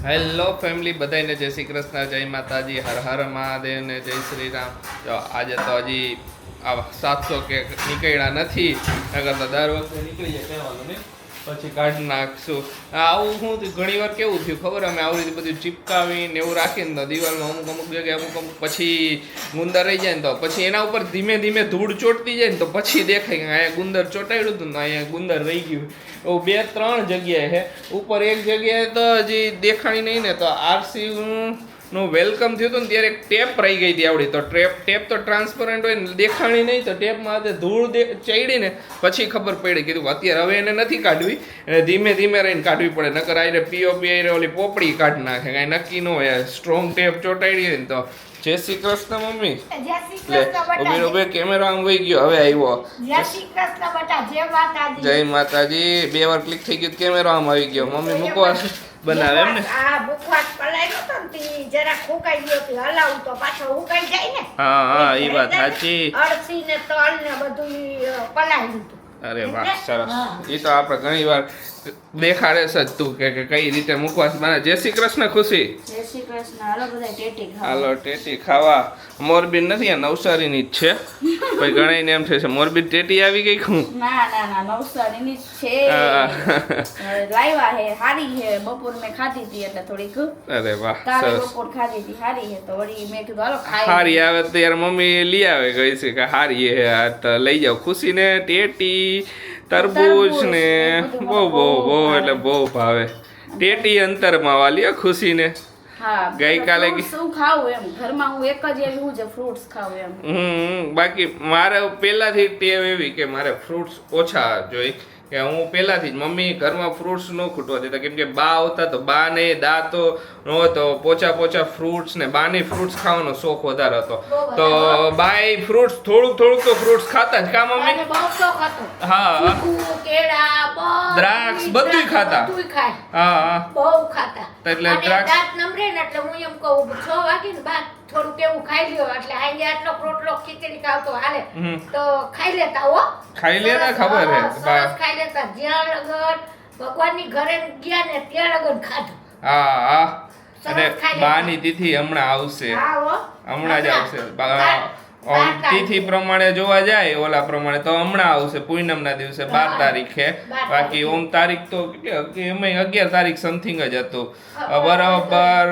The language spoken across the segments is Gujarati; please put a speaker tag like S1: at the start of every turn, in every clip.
S1: હેલો ફેમિલી, બધાને જય શ્રી કૃષ્ણ, જય માતાજી, હર હર મહાદેવ ને જય શ્રી રામ. જો આજે તો હજી આ 700 કે નીકળ્યા નથી, નકર તો દર વખતે નીકળી જાય કહેવાનું નહીં, પછી કાઢી નાખશું. આવું શું થયું, ઘણી વાર કેવું થયું ખબર, અમે આવી રીતે બધું ચીપકાવીને એવું રાખીને તો દિવાલમાં અમુક જગ્યાએ અમુક પછી ગુંદર રહી જાય ને તો પછી એના ઉપર ધીમે ધીમે ધૂળ ચોટતી જાય ને તો પછી દેખાય કે અહીંયા ગુંદર ચોટાડ્યું હતું ને અહીંયા ગુંદર રહી ગયું. એવું 2-3 જગ્યાએ છે. ઉપર એક જગ્યાએ તો હજી દેખાણી નહીં ને, તો આરસી નું વેલકમ થયું હતું ને ત્યારે એક ટેપ રહી ગઈ હતી આવડી. તો ટેપ તો ટ્રાન્સપરન્ટ હોય ને, દેખાણી નહીં, તો ટેપમાં ધૂળ ચડી ને પછી ખબર પડી. કીધું અત્યારે હવે એને નથી કાઢવી, એને ધીમે ધીમે રહીને કાઢવી પડે, નકર આઈને પીઓપી આઈને ઓલી પોપડી કાઢી નાખે, કાંઈ નક્કી ન હોય. સ્ટ્રોંગ ટેપ ચોટાડી હોય ને તો. જય શ્રી કૃષ્ણ મમ્મી. ઉભે કેમેરો આમ વહી ગયો, હવે આવ્યો. જય માતાજી. 2 વાર ક્લિક થઈ ગયું, કેમેરો આમ આવી ગયો. મમ્મી મૂકવા બનાવે એમ ને? હા, એ વાત સાચી. અરે વાહ, સરસ. એ તો આપણે ઘણી વાર દેખાડે છે તું કે કઈ રીતે મુખવાસ બને. જય શ્રી કૃષ્ણ ખુશી.
S2: જય શ્રી કૃષ્ણ. હાલો બધા ટેટી ખાવા.
S1: હાલો ટેટી ખાવા. મોરબી નથી, આ નવસારીની જ છે. કોઈ ઘણાઈને એમ છે મોરબી ટેટી આવી ગઈ. હું
S2: ના નવસારીની જ છે. લાવ્યા હે, હારી હે. બપોર મેં ખાધી હતી એટલે થોડીક.
S1: અરે વાહ,
S2: કાલે બપોર ખાધી હતી, હારી હે. તો વળી મેં કીધું હાલો ખાઈ.
S1: હારી આવે તો યાર મમ્મી લઈ આવે, ગઈ છે કે હારી હે, આ તો લઈ જાવ. ખુશીને ટેટી, તરબૂચ ને બહુ એટલે બહુ ભાવે. ટેટી અંતરમાં વાલી ખુશીને.
S2: હા,
S1: ગઈકાલે
S2: શું ખાવું એમ ઘરમાં હું એક જ એવી હું જે ફ્રૂટ્સ ખાવું એમ.
S1: બાકી મારે પહેલાથી ટેવ એવી કે મારે ફ્રૂટ્સ ઓછા જોઈ, કે હું પહેલાથી જ મમ્મી ઘરમાં ફ્રૂટ્સ ન ખૂટવા દેતા, કેમ કે બા આવતા તો બા ને દાંતો ન હતો, પોચા ફ્રૂટ્સ ને બાની ફ્રૂટ્સ ખાવાનો શોખ વધારે હતો. તો બાય ફ્રૂટ્સ થોડુંક તો ફ્રૂટ્સ ખાતા જ. કા મમ્મી? હા, દ્રાક્ષ બધું ખાતા. હા,
S3: બહુ ખાતા.
S1: એટલે દ્રાક્ષ
S3: દાંત નમરે ને એટલે હું એમ કહું 6 વાગે ને બાદ થોડુંક એવું ખાઈ લ્યો, એટલે આજે આટલો રોટલો ખીચડી ખાવતો હાલે તો ખાઈ લેતા. હો,
S1: ખાઈ લેતા, ખબર હે
S3: ખાઈ લેતા. જ્યાં લગન ભગવાનની ઘરે ગયા ને ત્યાં લગન ખાધું.
S1: હા. અને બાની તિથિ હમણાં આવશે, હમણાં જ આવશે. તિથિ પ્રમાણે જોવા જાય ઓલા પ્રમાણે તો હમણાં આવશે, પૂનમના દિવસે 12 તારીખે. બાકી ઓમ તારીખ તો એમાં 11 તારીખ સમથિંગ જ હતું બરાબર.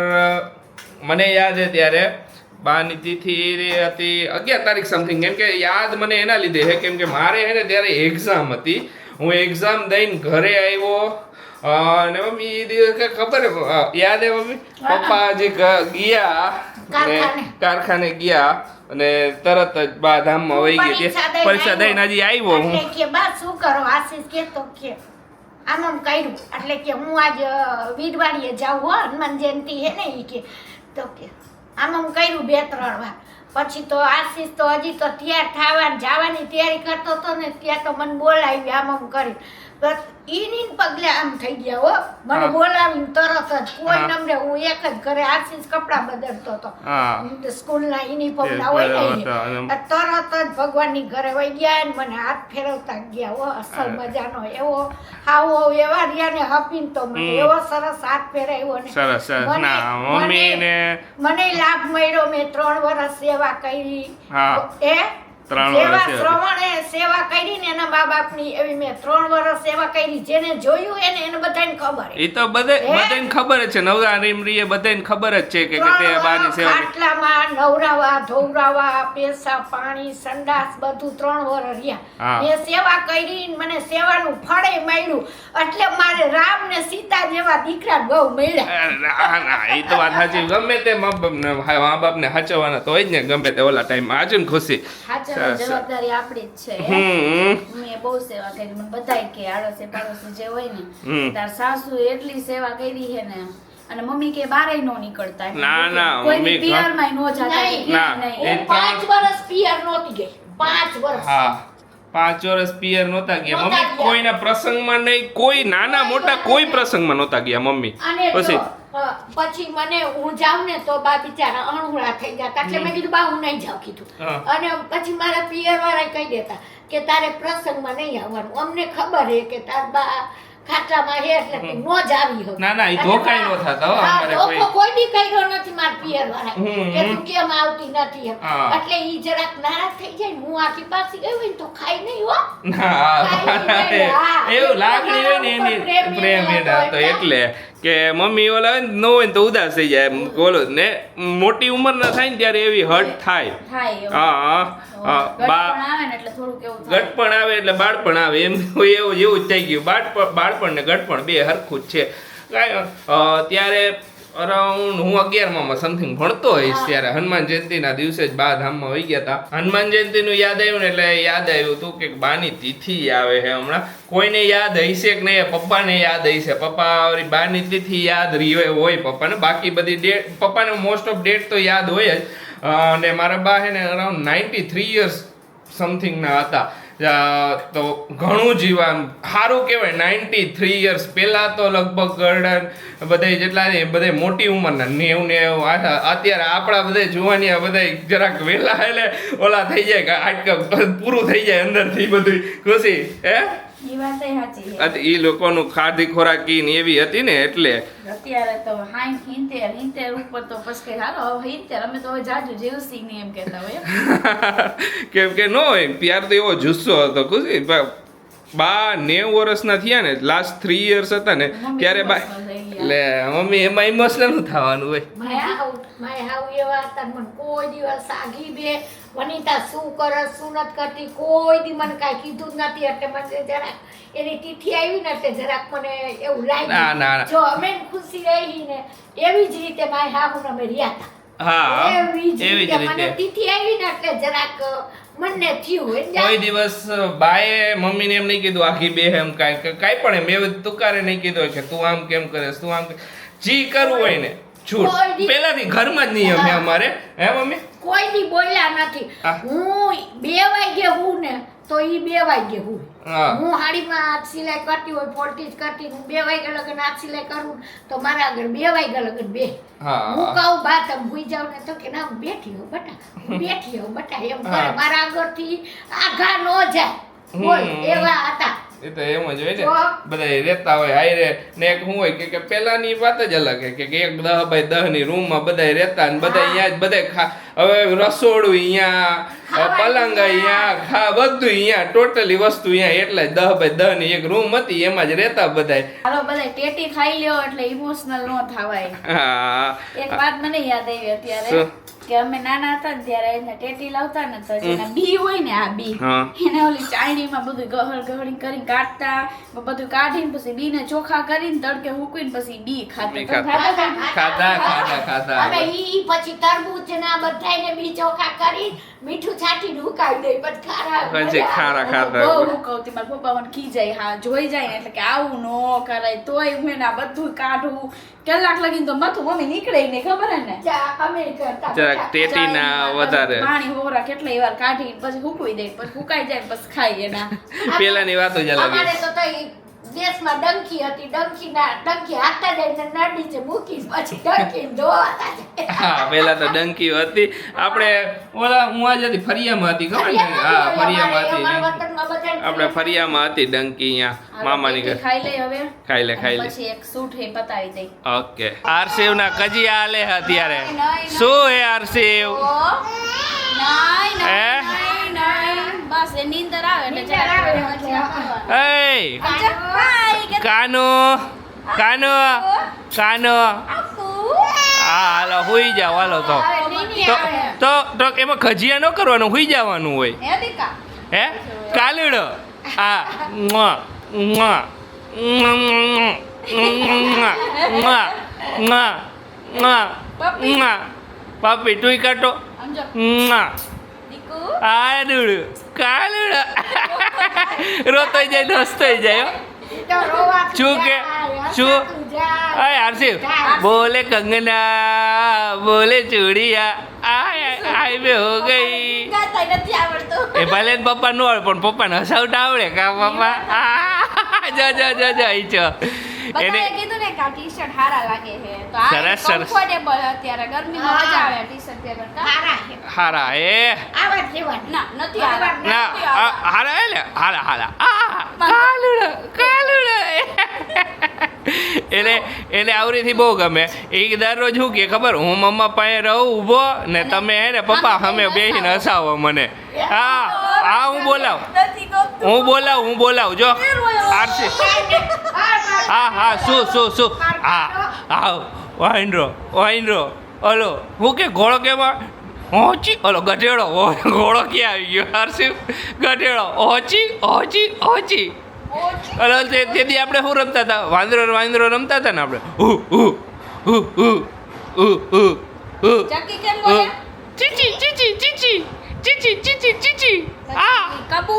S1: મને યાદ છે ત્યારે બાની તિથિ હતી 11 તારીખ સમથિંગ. કેમ કે યાદ મને એના લીધે છે કેમ કે મારે હે ને ત્યારે એક્ઝામ હતી. હું એક્ઝામ દઈને ઘરે આવ્યો અને મમ્મી એ દિવસે ખબર યાદ હે મમ્મી, પપ્પા જે ગયા કારખાને ગયા અને તરત જ બા ધામમાં વહી ગઈ. પરીક્ષા દઈને હજી આવ્યો હું.
S3: કે બા શું કરો? આશીષ કે તો કે આમ કર્યું એટલે કે હું આજ વીરવાડીએ જાઉં હો, હનુમાન જયંતિ હે ને ઈ કે તો કે આમ કર્યું 2-3 વાર. પછી તો આશીષ તો હજી તો તૈયાર થવાની જવાની તૈયારી કરતો હતો ને ત્યાં તો મને બોલાવી આમ કરી. બસ ઈની પગલે આમ થઈ ગયા. હો, મને બોલાવીને તરત જ કોઈ નમરે હું એક જ ઘરે આશીષ કપડા બદલતો હતો સ્કૂલના યુનિફોર્મ ના હોય ને, તરત જ ભગવાનની ઘરે વહી ગયા ને મને હાથ ફેરવતા ગયા. હો, અસલ મજાનો એવો હાવો એવા રહ્યા ને હપીને તો મને એવો સરસ હાથ ફેરાવ્યો ને મને લાભ મળ્યો. મેં 3 વર્ષ સેવા કરી. સેવા કરી ને એના મા બાપની એવી મેં 3 વર્ષ સેવા કરી. જેને જોયું એને બધાને ખબર.
S1: એ તો બધાને ખબર જ છે, નવરાત્રી બધાને ખબર જ છે કે તે બાની સેવા.
S3: ખાટલામાં નવરાવા, ધોવરાવા, પેશાબ, પાણી, સંડાસ બધું 3 વર્ષ રહ્યા. મેં સેવા કરી, મને સેવાનું ફળે મળ્યું. એટલે મારે રામ ને સીતા જેવા દીકરા બહુ મળ્યા.
S1: એ તો વાત સાચી. ગમે તે મા બાપને સાચવવાના તો હોય જ ને, ગમે તે ઓલા ટાઈમ આજુ ને ખુશી.
S2: જવાબદારી આપણી જ છે. મેં બહુ સેવા કરી. મને બધાય કે આડોશી પાડોશી જે હોય ને, તાર સાસુ એટલી સેવા કરી છે ને. અને મમ્મી કે બારે નો નીકળતા.
S1: ના
S2: કોઈ પિયર માં નો જાતા.
S3: હું 5 વર્ષ પિયર નહોતી ગઈ. 5 વર્ષ.
S1: હા, 5 વર્ષ પિયર નહોતા ગયા મમ્મી. કોઈના પ્રસંગમાં નહીં, કોઈ નાના મોટા કોઈ પ્રસંગમાં નહોતા ગયા મમ્મી.
S3: પછી મને હું જાઉં ને તો બા બિચારા અણુડા થઈ જતા. એટલે મેં કીધું બા હું નહીં જાઉં કીધું. અને પછી મારા પિયર વાળા કહી દેતા કે તારે પ્રસંગમાં નહીં આવવાનું. અમને ખબર છે કે તાર બા ખાટલામાં હે એટલે તું નો જ આવી હવે.
S1: ના ના એ ધોકાઈ નો થતા હો
S3: હા,
S1: અમારે
S3: ધોકો
S1: કોઈ
S3: કોઈ દી કર્યો નથી મારા પિયરવાળાએ.
S1: હમ.
S3: કે તું કેમ આવતી નથી એમ.
S1: હા.
S3: એટલે ઈ જરાક નારાજ થઈ જાય ને હું આખી પાછી ગઈ હોય ને તો ખાઈ નહીં હો.
S1: ના એવું લાગણી હોય ને એની પ્રેમ એના તો એટલે કે મમ્મી ઓલા હોય ને ન હોય ને તો ઉદાસ થઈ જાય એમ બોલો ને મોટી ઉંમરના થાય ને ત્યારે એવી હટ થાય
S2: થાય એવું.
S1: હા હા બા
S2: ગળપણ આવે ને એટલે થોડુંક એવું થાય.
S1: ગટપણ આવે એટલે બાળપણ આવે એમ એવું જેવું જ થઈ ગયું બાળપણ ને ગટપણ બે હરખું જ છે કાંઈ ત્યારે અરાઉન્ડ હું 11માં સમથિંગ ભણતો હોઈશ ત્યારે હનુમાન જયંતિના દિવસે જ બા ધામમાં વહી ગયા હતા. હનુમાન જયંતિનું યાદ આવ્યું ને એટલે યાદ આવ્યું હતું કે બાની તિથિ આવે છે હમણાં. કોઈને યાદ હશે કે નહીં, પપ્પાને યાદ હશે. પપ્પા વળી બાની તિથિ યાદ હોય પપ્પાને, બાકી બધી ડેટ પપ્પાને મોસ્ટ ઓફ ડેટ તો યાદ હોય જ. અને મારા બા છે ને અરાઉન્ડ 93 યર્સ સમથિંગના હતા. તો ઘણું જીવન સારું કહેવાય. 93 યર્સ પહેલાં તો લગભગ ગરડન બધા જેટલા ને બધા મોટી ઉંમરના 90 અત્યારે આપણા બધા જોવાની બધા જરાક વહેલા એટલે ઓલા થઈ જાય કે આટકા પૂરું થઈ જાય અંદરથી બધું ખુશી હે
S2: ઈ વાત ય સાચી છે.
S1: એ લોકોનું ખાધી ખોરાકી ને એવી હતી ને એટલે
S2: અત્યારે તો 60 70 ઉપર તો પછી હાલો હવે 70 અમે તો હવે જાજુ જીવસી ને એમ કહેતા હોય.
S1: કેમ કે નો હોય પ્યાર તો એવો જુસ્સો હતો ખુશી. બા 90 વર્ષના થયા ને લાસ્ટ 3 યર્સ હતા ને ત્યારે બા એટલે મમ્મી એમાં ઇમોશનલ થવાનું હોય.
S3: માય હાવ એવા હતા ને મને કોઈ દિવસ સાગી બે વનિતા શું કરે શું નથી કરતી કોઈ દી મને કાંઈ કીધું જ નથી. એટલે મને જરાક એની તિથિ આવી ને એટલે જરાક મને એવું
S1: ના, ના, ના.
S3: લાગ્યું જો અમે ખુશી રહી ને એવી જ રીતે માય હાવ અમે રહ્યા હતા.
S1: હા
S3: એવી જ
S1: એવી જ
S3: રીતે મને
S1: રીતે
S3: તિથિ આવી ને એટલે જરાક મને થયું
S1: કોઈ દિવસ બાએ મમ્મીને એમ નહીં કીધું આખી બે એમ કાંઈ પણ એમ એવું તુકારે નહીં કીધું હોય કે તું આમ કેમ કરે તું આમ જી કરવું હોય ને છૂટ પહેલાથી ઘરમાં જ નિયમ છે અમારે હે મમ્મી
S3: કોઈ દી બોલ્યા નથી.
S1: હા.
S3: હું 2 વાગે હું ને તો ઈ 2 વાગે હું.
S1: હા.
S3: હું હાડીમાં હાથ સિલાઈ કરતી હોય ફોલ્ટીજ કરતી હું 2 વાગે લગન હાથ સિલાઈ કરું તો મારા આગળ 2 વાગે લગન બે.
S1: હા.
S3: હું કહું બા તમે ભૂઈ જાવ ને તો કે ના હું બેઠી હોઉં બટા હું બેઠી હોઉં બટા એમ કરે.
S1: હા.
S3: મારા આગળથી આઘા નો જાય બોલ એવા હતા.
S1: એ તો એમ જ હોય ને
S3: તો?
S1: બધા રહેતા હોય હાયરે ને એક શું હોય કે પેલાની વાત જ અલગ છે કે 1 10 બાય 10 ની રૂમમાં બધા રહેતા ને બધા અહીંયા જ બધા હવે રસોડું અહીંયા પલંગ અહીંયા બધું અહીંયા ટોટલી વસ્તુ અહીંયા એટલે 10 બાય 10 ની એક રૂમ હતી એમાં જ રહેતા બધા.
S2: હાલો બધા ટેટી ખાઈ લ્યો એટલે ઇમોશનલ નો થવાય.
S1: હા
S2: એક વાત મને યાદ આવી અત્યારે
S1: શું?
S2: કે અમે નાના હતા ને ત્યારે એને ટેટી લાવતા ને તો જેના બી હોય ને આ બી
S1: હા.
S2: એને ઓલી ચાયણીમાં બધું ગહળી કરીને કાઢતા બધું કાઢીને પછી બી ને ચોખા કરીને તડકે મૂકીને પછી બી
S1: બી
S2: ખાતા.
S1: ખાતા ખાતા
S3: હવે ઈ પછી તરબૂચ ના બધાયને બી ચોખા કરી મીઠું છાંટીને હુકાવી દે પછી
S1: પછી ખારા ખાતા.
S2: બહુ હુકવતી. મારા પપ્પા મને ખીજાય હા જોઈ જાય ને એટલે કે આવું નો કરાય તોય હું એના બધું કાઢું કલાક લગીને તો મથું મમ્મી નીકળે ને ખબર હે ને
S3: અમે કરતા
S1: જરાક ટેટીના વધારે
S2: પાણી હોરા કેટલી વાર કાઢી પછી હુકવી દે પછી હુકાઈ જાય પછી ખાઈ એના.
S1: પેલાની વાત જ અલગ
S3: અમારે
S1: છે.
S3: તો તઈ દેશમાં ડંકી હતી ડંકી હાથતા જઈને નડી છે મૂકી પછી ડંકી ધોવાતા જાય.
S1: હા પેલા તો ડંકી હતી આપણે ઓલા હું આજ હતી ફરિયામાં હતી ખબર ને હા ફરિયામાં હતી
S3: અમારા વતનમાં બધાને
S1: આપણે ફરિયામાં હતી ડંકી અહીંયા મામાની ઘરે.
S2: ખાઈ લે હવે
S1: ખાઈ લે ખાઈ લે
S2: પછી એક સૂટ હે પતાવી દઈ.
S1: ઓકે આરસીવ ના કજીયા આલે હે અત્યારે શું હે આરસીવ હે?
S2: બસ એ નીંદર આવે એટલે જરા
S1: એ કાનો કાનો કાનો હા હાલો હુઈ જાવ હાલો તો એમાં ખજીયા ન કરવાનું હુઈ જવાનું હોય હે કાલડો હા મ્વા મ્વા મ્વા મ્વા મ્વા મ્વા મ્વા પાપી તુંય કાટો મ્વા આ દુડુ કાલડો રોતો જાય દોસ્તો જાય હો. શું કે શું અરે હર્ષિવ બોલે કંગના બોલે ચૂડિયા આય બે હો ગઈ એ ભલે ને પપ્પા નો આવડે પણ પપ્પાને હસાવતા આવડે કા પપ્પા જો જો જો જો ઈ છો
S2: બધાએ કીધું ને કે આ ટી-શર્ટ હારા લાગે છે તો આ
S1: સરસ, સરસ.
S2: કમ્ફર્ટેબલ અત્યારે ગરમીમાં
S3: હા.
S2: મજા આવે આ ટી-શર્ટ પહેરતા
S3: હારા છે
S1: હારા
S3: આવા જ લેવાના.
S2: ના નથી હારા
S1: ના
S2: નથી હારા.
S1: હારા એટલે હારા હારા કાલુડા એટલે એને આવરીથી બહુ ગમે એ દરરોજ શું કે ખબર હું મમ્મા પાસે રહું ઊભો ને તમે હે ને પપ્પા સામે બેસીને હસાવો મને હા હું બોલાવ
S2: નથી ગમતું.
S1: હું બોલાવ જો આરસી હા શું હા વાઈન્ડ્રો ઓલો હું કે ઘોડો કેમાં ઓચી ઓલો ગધેડો ઘોડો ક્યાં આવી ગયો આરસી ગધેડો ઓચી ઓલો તેથી આપણે શું રમતા હતા વાંદરો રમતા હતા ને આપણે
S2: ચક્કી કેમ બોલે
S1: ચીચી
S2: કબુ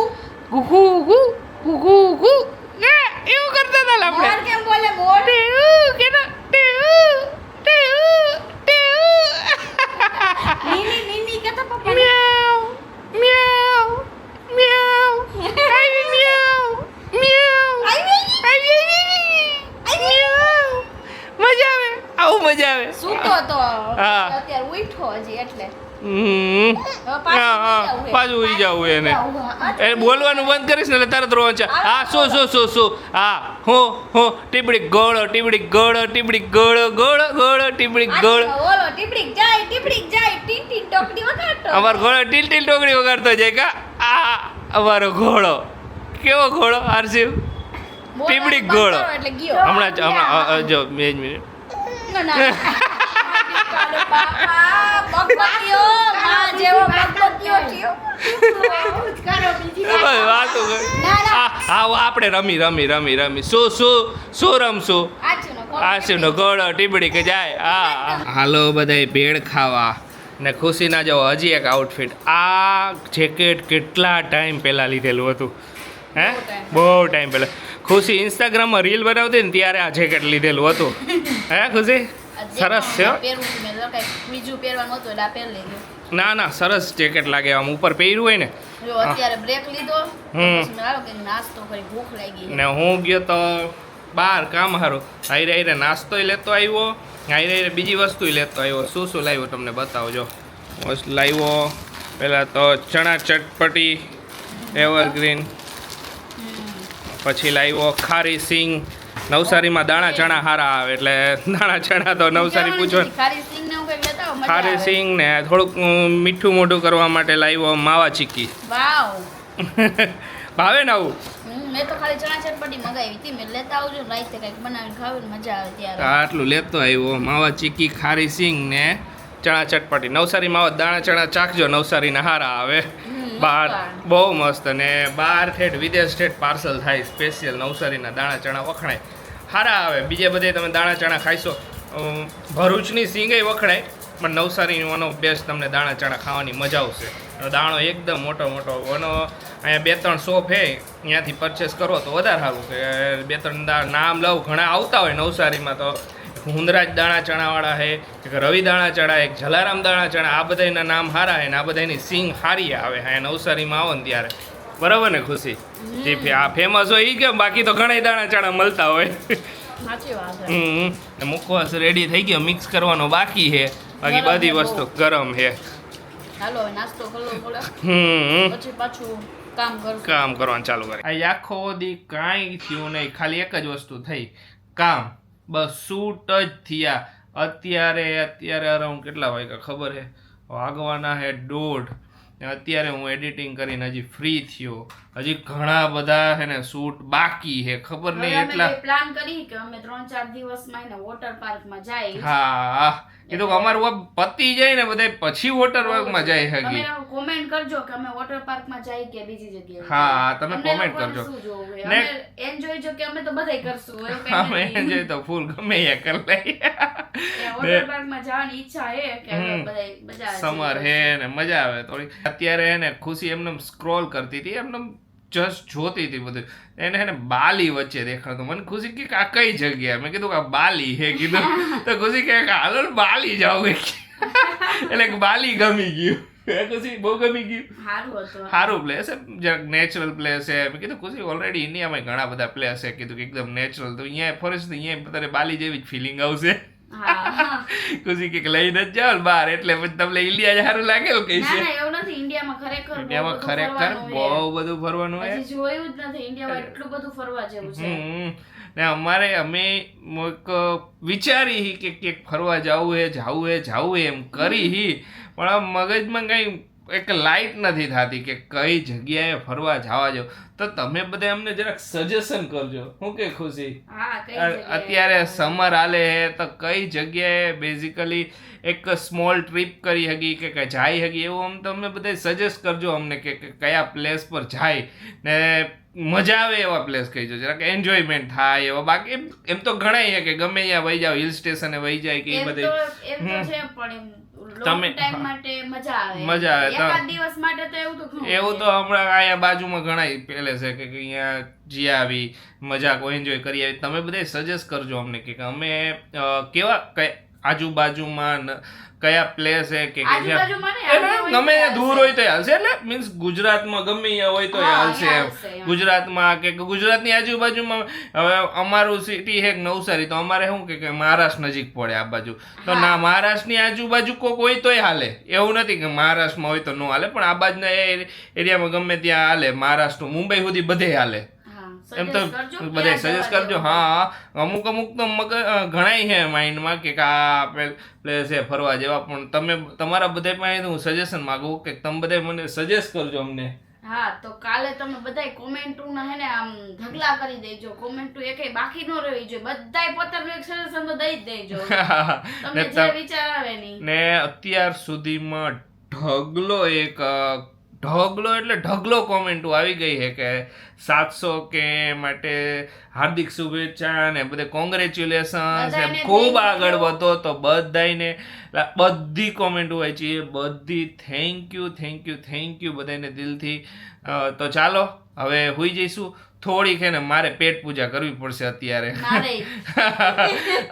S1: એવું કરતા હતા આપણે
S2: મોર કેમ બોલે મોર નીની નીની કહેતા પપ્પા
S1: મજા આવે
S2: સૂતો તો
S1: હા.
S2: અત્યારે ઉઠો હજી એટલે
S1: હમ.
S2: હવે પાછું
S1: પાછું ઉઈ જવું એને એ બોલવાનું બંધ કરીશ ને એટલે તરત રોવાનું છે હા શું હા હું ટીપડી ગોળો ટીપડી ગોળો ટીપડી ગોળો
S2: ઓલો ટીપડીક જાય ટીન ટીન ટોકડી વગાડતો
S1: અમારો ઘોડો ટીલ ટોકડી વગાડતો જાય કા આ અમારો ઘોડો કેવો ઘોડો આરસીવ
S2: બોલવાનું
S1: ટીપડીક
S2: બંધ
S1: ગોળો.
S2: કરો એટલે ગયો
S1: હમણાં જો બે જ મિનિટ
S2: ના, ના. બાપા, બકબકીઓ, માં જેવો બકબકીઓ થયો.
S3: કરો બીજી વાર.
S1: ઓય, વાતો કર.
S2: ના, ના.
S1: આપણે રમી શું રમશું
S2: આછુનો કોણ
S1: આશીનો ઘોડો ટીબડી કે જાય હાલો બધાય ભેળ ખાવા ને ખુશીના જો હજી એક આઉટફિટ આ જેકેટ કેટલા ટાઈમ પહેલાં લીધેલું હતું હે બહુ ટાઈમ પહેલાં ખુશી ઇન્સ્ટાગ્રામમાં રીલ બનાવતી ને ત્યારે આ જેકેટ લીધેલું હતું હે ખુશી સરસ છે હો.
S2: પહેરવું છે મેં તો કાંઈ બીજું પહેરવાનું હતું એટલે આ પહેરી લીધું.
S1: ના સરસ જેકેટ લાગે આમ ઉપર પહેર્યું હોય ને
S2: જો અત્યારે બ્રેક લીધો તો
S1: હમ.
S2: પછી મેં આવ્યો કે નાસ્તો કરી ભૂખ લાગી
S1: ને હું ગયો તો બહાર કામ હારું હાઈરે નાસ્તોય લેતો આવ્યો હાઈરે બીજી વસ્તુય લેતો આવ્યો શું લાવ્યો તમને બતાવજો લાવ્યો પહેલાં તો ચણા ચટપટી એવરગ્રીન પછી લાવ્યો ખારી સિંગ નવસારીમાં દાણા ચણા હારા આવે એટલે દાણા ચણા તો નવસારી પૂછો
S2: ખારી સિંગ ને એવું કંઈક લેતા આવો, મજા
S1: ખારી
S2: આવે.
S1: સિંગ ને થોડુંક મીઠું મોઢું કરવા માટે લાવ્યો માવા ચીક્કી
S2: વાવ
S1: ભાવે ને આવું
S2: મેં તો ખાલી ચણા ચટપટી મગાવી હતી મેં લેતા આવજો ને રાતે કંઈક બનાવીને ખાવે ને મજા આવે ત્યારે
S1: આટલું લેતો આવ્યો માવા ચીક્કી ખારી સિંગ ને ચણા ચટપટી નવસારી માવા દાણા ચણા ચાખજો નવસારીના હારા આવે બહાર બહુ મસ્ત અને બહાર ઠેઠ વિદેશ ઠેઠ પાર્સલ થાય સ્પેશિયલ નવસારીના દાણા ચણા વખણાય સારા આવે બીજે બધે તમે દાણા ચણા ખાઈશો ભરૂચની સિંગય વખણાય પણ નવસારીનો બેસ્ટ તમને દાણા ચણા ખાવાની મજા આવશે દાણો એકદમ મોટો એનો અહીંયા 2-3 શોપ હે ત્યાંથી પરચેસ કરો તો વધારે સારું છે 2-3 નામ લઉં ઘણા આવતા હોય નવસારીમાં તો હુંદરાજ દાણા ચણાવાળા છે એક રવિ દાણા ચણા એક જલારામ દાણા ચણા આ બધાના નામ સારા છે ને આ બધાની સિંગ સારી આવે હા નવસારીમાં આવો ને ત્યારે બરાબર ને ખુશી જે આ ફેમસ હોય એ કેમ બાકી તો ઘણા દાણા ચણા મળતા હોય
S2: સાચી વાત છે
S1: મુખવાસ રેડી થઈ ગયો મિક્સ કરવાનો બાકી છે બાકી
S2: ગરમ
S1: બધી
S2: છે
S1: વસ્તુ ગરમ છે
S2: હાલો હવે નાસ્તો કરવો પડે પછી પાછું કામ
S1: કરવાનું ચાલુ કરે આ આખો દી કાંઈ થયું નહીં ખાલી એક જ વસ્તુ થઈ કામ બસ શૂટ જ થયા અત્યારે અરાઉન્ડ કેટલા વાગ્યા ખબર છે વાગવાના હે 1:30 અત્યારે હું એડિટિંગ કરીને હજી ફ્રી થયો હજી ઘણા બધા છે ને શૂટ બાકી છે ખબર નહીં એટલા
S2: પ્લાન કરી કે અમે 3-4 દિવસમાં એને વોટર પાર્કમાં જાય
S1: હા કીધું કે અમારું પતિ જાય ને બધા પછી વોટર પાર્કમાં જાય હગી
S2: તમે કોમેન્ટ કરજો કે અમે વોટર પાર્કમાં જાય કે બીજી જગ્યાએ
S1: હા તમે
S2: અમને
S1: કોમેન્ટ
S2: લોકોને
S1: કરજો
S2: શું જોવું છે?
S1: ને-
S2: અમે એન્જોય જો કે અમે તો બધાય કરશું એવું કંઈ
S1: અમે
S2: નથી.
S1: જોઈએ તો ફૂલ ગમે એ કરી લઈ
S2: એ વોટર પાર્કમાં જવાની ઈચ્છા છે કે અમે બધાય મજા આવે
S1: સમર હે ને મજા આવે થોડી અત્યારે હે ને ખુશી એમને સ્ક્રોલ કરતી હતી એમને જસ્ટ જોતી હતી બધું એને હે ને બાલી વચ્ચે દેખાતું મને ખુશી કે આ કઈ જગ્યા મેં કીધું કે આ બાલી હે કીધું તો ખુશી કે હાલો ને બાલી જાવ એટલે કે બાલી ગમી ગયું ખુશી બહુ ગમી ગયું.
S2: સારું હતું.
S1: સારું પ્લેસ છે, જરાક નેચરલ પ્લેસ છે. મેં કીધું ખુશી ઓલરેડી ઇન્ડિયામાં ઘણા બધા પ્લેસ છે, કીધું કે એકદમ નેચરલ, તો અહીંયા ફરીશ તો અહીંયા તારે બાલી જેવી જ ફિલિંગ આવશે.
S2: હા.
S1: ખુશી કે લઈને જ જાવ ને બહાર, એટલે પછી તમને ઇન્ડિયા જ સારું લાગે એવું કઈ
S2: ના
S1: છે.
S2: ના એવું નથી, ઇન્ડિયામાં ખરેખર
S1: ઇન્ડિયામાં ખરેખર બહુ બધું ફરવાનું હોય.
S2: હજી જોયું જ નથી ઇન્ડિયામાં એટલું બધું ફરવા જેવું છે.
S1: ને અમે એક વિચારી કે ક્યાંક ફરવા જાવું હે એમ કરી, પણ આ મગજમાં કઈ એક લાઈટ નથી થતી કે કઈ જગ્યાએ ફરવા જવા જાવ. તો તમે બધા અમને જરાક સજેશન કરજો. શું કે ખુશી?
S2: હા, કઈ જગ્યાએ?
S1: અત્યારે સમર હાલે હે તો કઈ જગ્યાએ બેઝિકલી એક સ્મોલ ટ્રીપ કરી હકી કે જાય હકી, એવું આમ તમે બધા સજેસ્ટ કરજો અમને કે કયા પ્લેસ પર જાય ને મજા આવે એવા પ્લેસ કહીજો, જરાક એન્જોયમેન્ટ થાય એવા. બાકી એમ તો ઘણા છે કે ગમે ત્યાં વહી જાવ, હિલ સ્ટેશને વહી જાય કે એ બધે
S2: એમ તો છે, પણ
S1: તમે
S2: ટાઈમ માટે મજા આવે.
S1: મજા આવે.
S2: એકાદ દિવસ માટે તો એવું તો ઘણું
S1: એવું તો હમણાં અહીંયા બાજુમાં ઘણા પેલે છે કે અહીંયા જી આવી મજા એન્જોય કરી આવી. તમે બધા સજેસ્ટ કરજો અમને કે અમે કેવા આજુબાજુમાં કયા પ્લેસ છે કે
S2: આજુબાજુમાં નહીં,
S1: ગમે ત્યાં દૂર હોય તો હાલશે, એટલે મીન્સ ગુજરાતમાં ગમે ત્યાં હોય તો હાલશે એમ. ગુજરાતમાં કે ગુજરાતની આજુબાજુમાં, હવે અમારું સિટી છે નવસારી, તો અમારે શું કે મહારાષ્ટ્ર નજીક પડે આ બાજુ, તો ના મહારાષ્ટ્રની આજુબાજુ કોઈક હોય તોય હાલે, એવું નથી કે મહારાષ્ટ્રમાં હોય તો ન હાલે, પણ આ બાજુના એરિયામાં ગમે ત્યાં હાલે. મહારાષ્ટ્ર મુંબઈ સુધી બધે હાલે એમ તો બધા સજેસ્ટ કરજો. હા, અમુક તો ઘણાય છે માઇન્ડમાં કે આ પ્લેસ છે ફરવા જેવા, પણ તમે તમારા બધા પાસે હું સજેશન માંગુ કે તમે બધા મને સજેસ્ટ કરજો અમને.
S2: હા, તો કાલે તમે બધાય કોમેન્ટના હે ને આમ ઢગલા કરી દેજો. કોમેન્ટ એકેય બાકી ન રહેવી જોઈએ, બધાય પોતાનું એક સજેશન તો દઈ જ દેજો તમને જે વિચાર આવે નહીં.
S1: ને અત્યાર સુધીમાં ઢગલો કોમેન્ટો આવી ગઈ છે કે 700K માટે હાર્દિક શુભેચ્છા ને બધે કોંગ્રેચ્યુલેશન્સ, એમ ખૂબ આગળ વધો. તો બધાને બધી કોમેન્ટો વાંચી, બધી થેન્ક યુ બધાને દિલથી. તો ચાલો હવે હુઈ જઈશું. થોડીક છે ને મારે પેટ પૂજા કરવી પડશે અત્યારે.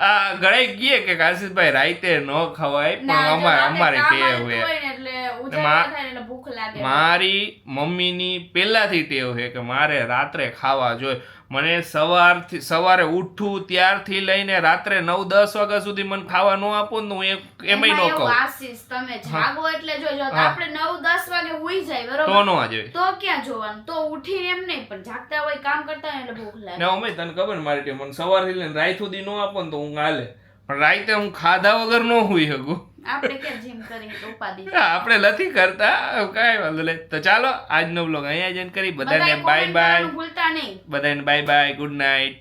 S1: આ ઘણા કહે કે આશીષભાઈ રાતે ન ખવાય, પણ અમારે ટેવ હોય. મારી મમ્મીની પહેલાથી ટેવ છે કે મારે રાત્રે ખાવા જોઈએ. મને સવારે ઉઠું ત્યારથી લઈને રાત્રે 9-10 વાગ્યા સુધી મને ખાવા ન આપો ને હું એમાંય ન કહું.
S2: આશીષ તમે જાગો એટલે જોજો, આપણે 9-10 વાગે હુઈ જાય બરોબર,
S1: તો ન આ જોઈએ
S2: તો ક્યાં જોવાનું, તો ઉઠીને એમ નહીં, પણ જાગતા હોય કામ કરતા હોય એટલે ભૂખ લાગે.
S1: ના અમે તને ખબર મારી ટેવ, મને સવારથી લઈને રાત સુધી ન આપો ને તો હું હાલે, પણ રાતે હું ખાધા વગર ન હુઈ શકું.
S2: આપણે કે જીમ કરીને ઉપાડી
S1: આપણે નથી કરતા, કાંઈ વાંધો નહીં. તો ચાલો આજનો બ્લોગ અહીંયા જ એન્ડ કરી. બધાને બાય બાય.
S2: ભૂલતા નહીં.
S1: બધાને બાય બાય, ગુડ નાઇટ.